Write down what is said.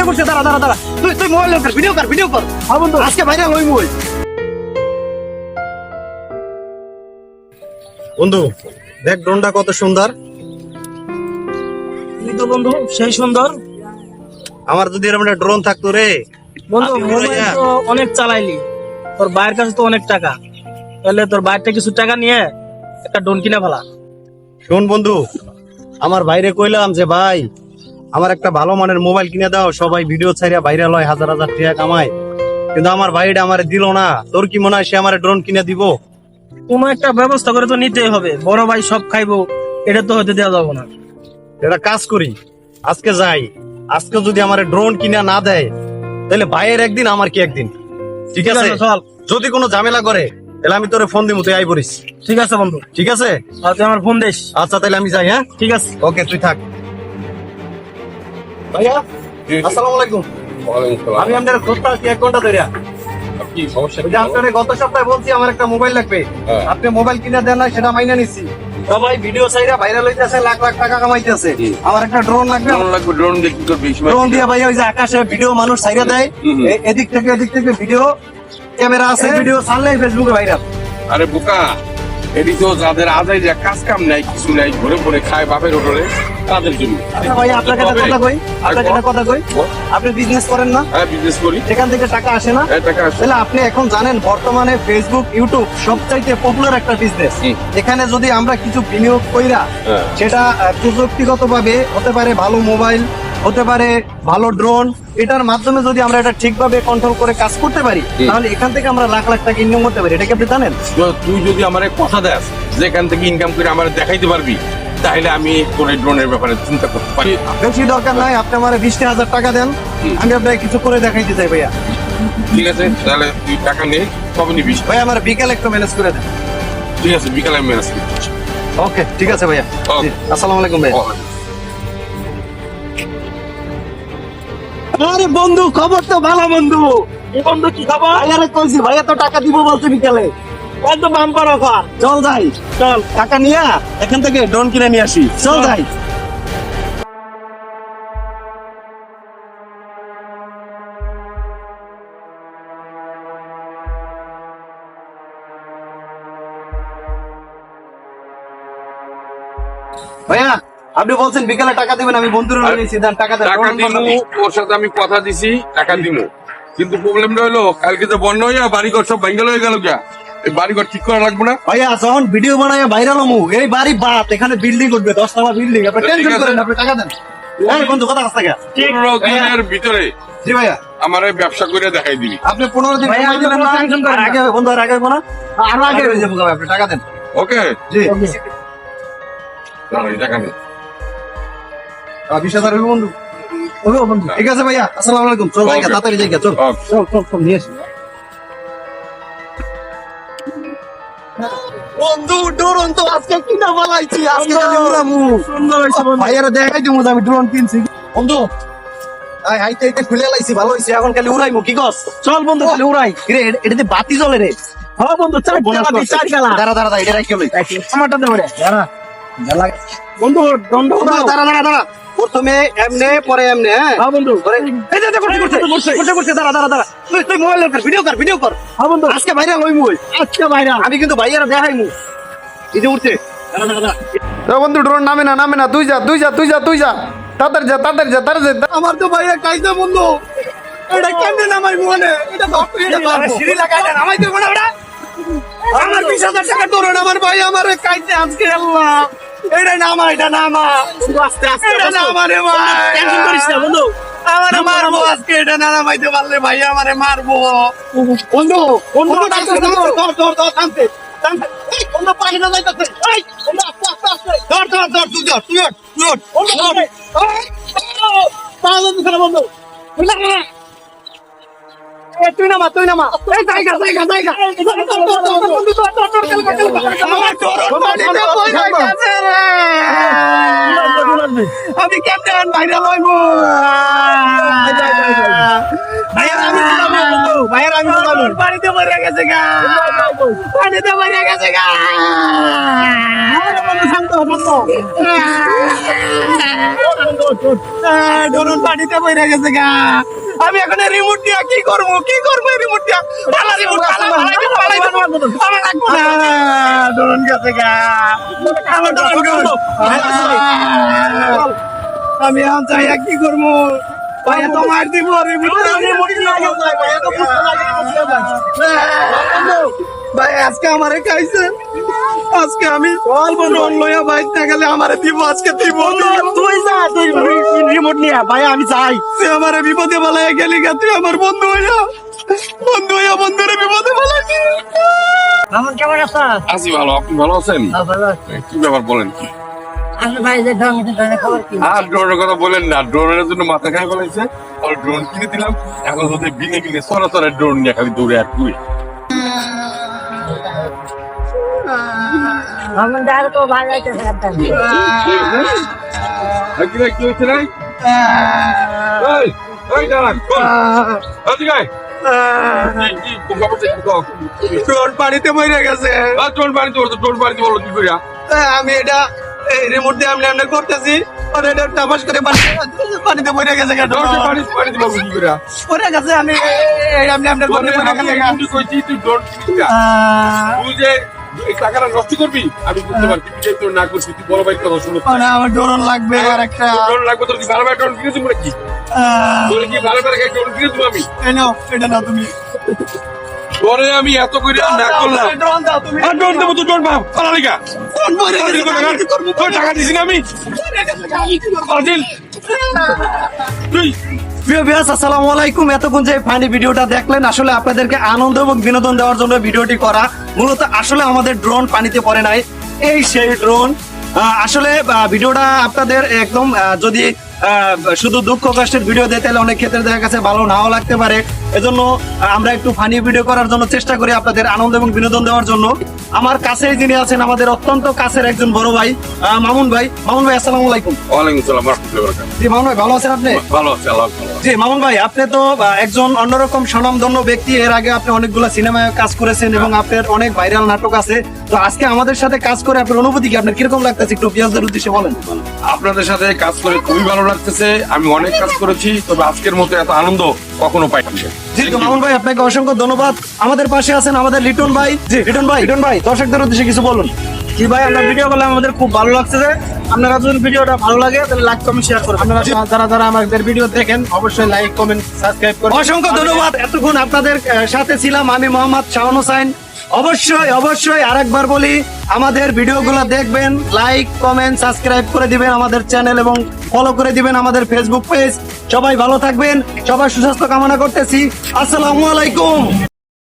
করছে দাঁড়া দাঁড়া দাঁড়া তুই মোবাইল কর ভিডিও কর হ্যাঁ বন্ধু আজকে ভাইরাল হই মোবাইল বন্ধু দেখ ড্রোনটা কত সুন্দর তুই তো বন্ধু সেই সুন্দর। আমার যদি এরকম একটা ড্রোন থাকতো রে বন্ধু আমি মোবাইল উড়াইয়া- তো অনেক চালাইলি, তোর ভাইয়ের কাছে তো অনেক টাকা, তাহলে তোর ভাইয়েরটা কিছু টাকা নিয়ে একটা ড্রোন কিনে ফেলা। শোন বন্ধু আমার ভাইরে কইলাম যে ভাই আমার একটা ভালো মানের মোবাইল কিনে দাও, সবাই ভিডিও ছাড়িয়া ভাইরাল হয়, হাজার হাজার টাকা কামায়, কিন্তু আমার ভাইটা আমারে দিল না। তোর কি মনে হয় সে আমার ড্রোন কিনে দিব? কোনো একটা ব্যবস্থা করে তো নিতেই হবে, বড় ভাই সব খাইবো, এটা তো হতে দেওয়া যাবে না। এটা কাজ করি, আজকে যাই, আজকে যদি আমার ড্রোন কিনে না দেয় তাহলে ভাইয়ের একদিন আমার কি একদিন, ঠিক আছে? চল, যদি কোনো ঝামেলা করে তাহলে আমি তোরে ফোন দিব, তুই আই পড়িস, ঠিক আছে বন্ধু, ঠিক আছে? আর তুই আমার ফোন দিস। আচ্ছা তাহলে আমি যাই, হ্যাঁ ঠিক আছে। ওকে তুই থাক। ভাইয়া আসসালামু আলাইকুম। আমি আপনার খোঁজটা আছি 1 ঘন্টা ধরে। কি সমস্যা? ওই যে আপনারে গত সপ্তাহে বলছি আমার একটা মোবাইল লাগবে, হ্যাঁ। আপনি মোবাইল কিনে দেন না, সেটা মাইনা নিচ্ছি। সবাই ভিডিও চাইরা ভাইরাল হইতেছে, লাখ লাখ টাকা কামাইতেছে। আমার একটা ড্রোন লাগবে। ড্রোন লাগবে, ড্রোন দিয়ে কি করবি? ড্রোন দিয়ে ভাই ওই যে আকাশে ভিডিও মানুষ ছাইরা দেয়, এদিক থেকে ভিডিও ক্যামেরা আছে, ভিডিও ছাড়লে ফেসবুকে ভাইরাল। আরে বোকা, এটি তো যাদের আজাই যে কাজ কাম নাই, কিছু নাই, ঘুরে ঘুরে খায় বাপের হোটেলে, তাদের জন্য। আচ্ছা ভাই আপনাকে একটা কথা কই, আপনাকে একটা কথা কই, আপনি বিজনেস করেন না, হ্যাঁ বিজনেস করি, সেখান থেকে টাকা আসে না? এই টাকা আসে। তাহলে আপনি এখন জানেন বর্তমানে ফেসবুক ইউটিউব সবচাইতে পপুলার একটা বিজনেস। এখানে যদি আমরা কিছু বিনিয়োগ কইরা হ্যাঁ। সেটা প্রযুক্তিগত ভাবে হতে পারে ভালো মোবাইল, হতে পারে ভালো ড্রোন, এটার মাধ্যমে যদি আমরা এটা ঠিকভাবে কন্ট্রোল করে কাজ করতে পারি তাহলে এখান থেকে আমরা লাখ লাখ টাকা ইনকাম করতে পারি। এটা কি আপনি জানেন? তুই যদি আমার কথা দেস যে এখান থেকে ইনকাম করে আমার দেখাইতে পারবি, তাহলে আমি তোর এই ড্রোনের ব্যাপারে চিন্তা করতে পারি। বেশি দরকার নাই, আপনি আমার 20,000 টাকা দেন, আমি আপনাকে কিছু করে দেখাইতে চাই। ভাইয়া ঠিক আছে, তাহলে তুই টাকা নে, কবে নিবি? ভাই আমার বিকেল একটু ম্যানেজ করে দেন। ঠিক আছে, বিকালে আমি ম্যানেজ করি। ওকে ঠিক আছে ভাইয়া। Okay. জি, আসসালামু আলাইকুম ভাইয়া। আরে বন্ধু খবর তো ভালো বন্ধু। এই বন্ধু কি খবর? ভাইয়ারে কইছি, ভাইয়া তো টাকা দিব বলছে বিকালে। একদম বাম্পার অফার। চল যাই, চল। টাকা নিয়ে এখান থেকে ড্রোন কিনে নিয়ে আসি। চল যাই। ভাইয়া আপনি বলছেন বিকালে টাকা দিবেন, আমি বন্ধুরা নিয়েছি, দেন টাকা দেন। টাকা দিমু, তোর সাথে আমি কথা দিছি, টাকা দিমু, কিন্তু প্রবলেমটা হলো কালকে যে বন্যা হইয়া বাড়িঘর সব ভাঙ্গাল হয়ে গেল গা, এই বাড়িঘর ঠিক করা লাগবে না? ভাইয়া যখন ভিডিও বানায় ভাইরাল হমু, এই বাড়ি বাপ, এখানে বিল্ডিং উঠবে, 10 তলা বিল্ডিং, আপনি ঠিক টেনশন আছে। করেন না, আপনি টাকা দেন। এই বন্ধু কথা কাছ থেকে। 15 দিনের ভিতরে জি ভাইয়া আমার এই ব্যবসা করে দেখাই দিবি। আপনি 15 দিন ভাইয়া, সময় দিবেন না, আপনি টেনশন করেন আর না। আগে হবে বন্ধু, আর আগে হবে না, আরো আগে হয়ে যাবো, আপনি টাকা দেন। ওকে, জি টাকা নেই। 20,000 হবে বন্ধু। হবে বন্ধু, ঠিক আছে ভাইয়া, আসসালামু আলাইকুম। চল জায়গা, Okay. তাড়াতাড়ি জায়গা, চল Okay. চল চল চল নিয়ে আসি। বন্ধু ড্রোন তো আজকে কিনা বানাইছি, আজকে খালি উড়ামু। সুন্দর হয়েছে বন্ধু। ভাইয়ারা দেখাই দিমু যে আমি ড্রোন কিনছি। বন্ধু আই হাইতে হাইতে খুলে লাইছি, ভালো হইছে, এখন খালি উড়াইমু, কি কস? চল বন্ধু খালি উড়াই। রে এটাতে বাতি জ্বলে রে। হ্যাঁ বন্ধু, চার খেলা। দাঁড়া দাঁড়া দাঁড়া, এটা রাখি লই। আমারটা দে ওরে। দাঁড়া দাঁড়া বন্ধু দণ্ড দাঁড়া দাঁড়া দাঁড়া দাঁড়া। প্রথমে এমনে পরে এমনে, হ্যাঁ হ্যাঁ বন্ধু। পরে এই যে করছে করছে করছে, দাঁড়া দাঁড়া দাঁড়া, তুই মোবাইল কর, ভিডিও কর। হ্যাঁ বন্ধু, আজকে ভাইরাল হইমু, আজকে ভাইরা। আমি কিন্তু ভাইয়ারা দেখাইমু। এই যে উঠছে, দাঁড়া দাঁড়া দাঁড়া। বন্ধু ড্রোন নামে না তুই যা তাড়াতাড়ি যা আমার তো ভাইয়া কাইছে বন্ধু, এটা কেমনে নামাইবো? মানে এটা বাপ, এটা বাপ, সিঁড়ি লাগাই না, নামাই দেবো না ওটা। আমার 20,000 টাকা ধরুন, আমার ভাই আমার কাইছে আজকে, আল্লাহ এটা নামা, এটা নামা, আস্তে আস্তে এটা নামা রে ভাই, টেনশন করিস না বন্ধু। আমারে মারবো আজকে, এটা না নামাইতে পারলে ভাই আমারে মারবো। বন্ধু বন্ধু ধর থামতে থামতে, এই বন্ধু পানি না যাইতাছে, এই বন্ধু আস্তে আস্তে আস্তে ধর তুই ধর বন্ধু ধর, এই পাগল দিছ না বন্ধু, এই তুই নামা এই জায়গা বন্ধু ধর আমার ডর পানিতে বই যাইতাছে রে, আমি ক্যাপ্টেন ভাইরাল হইবো। ভাইয়ার আমি বাড়িতে মরে গেছে গা। পানিতে পড়ে গেছে গা। ধরুন পানিতে পড়ে গেছে গা। আমি এখন রিমোট দিয়া কি করবো রিমোট দিয়া পালা রিমোট পালাই আমার লাগবো না। ধরুন গেছে গা। আমার ধরুন গেছে। আমি এখন চাই কি করবো ভাইয়া তো মার দিব ভাই আজকে আমারে খাইছে আজকে আমি ড্রোন লইয়া বাইক না গেলে আমারে দিব আজকে দিব তুই যা তুই রিমোট নিয়ে ভাই আমি যাই তুই আমারে বিপদে বলায় গেলি গা তুই আমার বন্ধু হইয়া বন্ধুরে বিপদে বলাইছি মামুন কেমন আছো? আছি ভালো, আপনি ভালো আছেন? ভালো আছি। কি ব্যাপার বলেন? আসলে ভাই যে ড্রোনের খবর কি? আর ড্রোনের কথা বলেন না, ড্রোনের জন্য মাথা খারাপ ফেলাইছে। আর ড্রোন কিনে দিলাম, এখন হচ্ছে বিনে বিনে সরাসরি ড্রোন নিয়ে খালি দৌড়ে আর তুই মামুন আর তো ভালো লাগতেছে একদম। কি হয়েছে নাই? এই দাঁড়ান, ওদিকে আয়। কি খবর দেখি তো? ড্রোন পানিতে মরে গেছে ড্রোন পানিতে বলো, ড্রোন পানিতে বলো কি করিয়া? আমি এটা রিমোট দিয়ে আমি রান্না করতেছি আর এটা টাপাস করে পানিতে পড়ে গেছে ড্রোন পানিতে বলো কি করিয়া? পড়ে গেছে আমি আমি রান্না করতে আমি কইছি তুই ড্রোন কিনিস না। তুই যে এই টাকাটা নষ্ট করবি আমি বুঝতে পারছি, তুই যে তোর না করছিস, তুই বড় ভাই কথা শুনো। আমার ড্রোন লাগবে আর একটা ড্রোন লাগবে তোর, কি ভালো ভাই ড্রোন কিনে দিব নাকি? তোর কি ভালো ভাই ড্রোন কিনে দিব আমি? এটা না তুমি তোরে আমি এত করে না করলাম। ড্রোন দাও তুমি আর ড্রোন দেবো তো ড্রোন পাও পালা লিগা। ড্রোন পড়ে গেছে তোর টাকা দিছি না আমি? পারদিন তুই প্রিয় ভিউয়ার্স, আসসালামু আলাইকুম। এতক্ষণ যে ফানি ভিডিওটা দেখলেন, আসলে আপনাদেরকে আনন্দ এবং বিনোদন দেওয়ার জন্য ভিডিওটি করা। মূলত আসলে আমাদের ড্রোন পানিতে পড়ে নাই, এই সেই ড্রোন। আসলে ভিডিওটা আপনাদের একদম যদি শুধু দুঃখ কষ্টের ভিডিও দেয় তাহলে অনেক ক্ষেত্রে দেখা গেছে ভালো নাও লাগতে পারে। এজন্য আমরা একটু ফানি ভিডিও করার জন্য চেষ্টা করি আপনাদের আনন্দ এবং বিনোদন দেওয়ার জন্য। আমার কাছে যিনি আছেন, আমাদের অত্যন্ত কাছের একজন বড় ভাই, মামুন ভাই। মামুন ভাই আসসালামু আলাইকুম। ওয়ালাইকুম আসসালাম ওয়া রাহমাতুল্লাহি ওয়া বারাকাতুহু। জি মামুন ভাই, ভালো আছেন আপনি? ভালো আছে, আল্লাহ ভালো। জি মামুন ভাই, আপনি তো একজন অন্যরকম স্বনামধন্য ব্যক্তি। এর আগে আপনি অনেকগুলো সিনেমায় কাজ করেছেন এবং আপনার অনেক ভাইরাল নাটক আছে। তো আজকে আমাদের সাথে কাজ করে আপনার অনুভূতি কি, আপনার কিরকম লাগতেছে একটু পিয়াজদের উদ্দেশ্যে বলেন। আপনাদের সাথে কাজ করে খুবই ভালো লাগতেছে। আমি অনেক কাজ করেছি, তবে আজকের মতো এত আনন্দ কখনো পাইনি। জি তো মামুন ভাই, আপনাকে অসংখ্য ধন্যবাদ। আমাদের পাশে আছেন আমাদের লিটন ভাই। জি লিটন ভাই দর্শকদের উদ্দেশ্যে কিছু বলুন। জি ভাই, আপনার ভিডিও করলে আমাদের খুব ভালো লাগছে। যে আপনারা যদি ভিডিওটা ভালো লাগে তাহলে লাইক কমেন্ট শেয়ার করবেন। আপনারা যারা আমাদের ভিডিও দেখেন অবশ্যই লাইক কমেন্ট সাবস্ক্রাইব করবেন। অসংখ্য ধন্যবাদ। এতক্ষণ আপনাদের সাথে ছিলাম আমি মোহাম্মদ শাওন হোসাইন। অবশ্যই আরেকবার বলি, আমাদের ভিডিওগুলো দেখবেন, লাইক কমেন্ট সাবস্ক্রাইব করে দিবেন আমাদের চ্যানেল এবং ফলো করে দিবেন আমাদের ফেসবুক পেজ। সবাই ভালো থাকবেন, সবার সুস্বাস্থ্য কামনা করতেছি। আসসালামু আলাইকুম।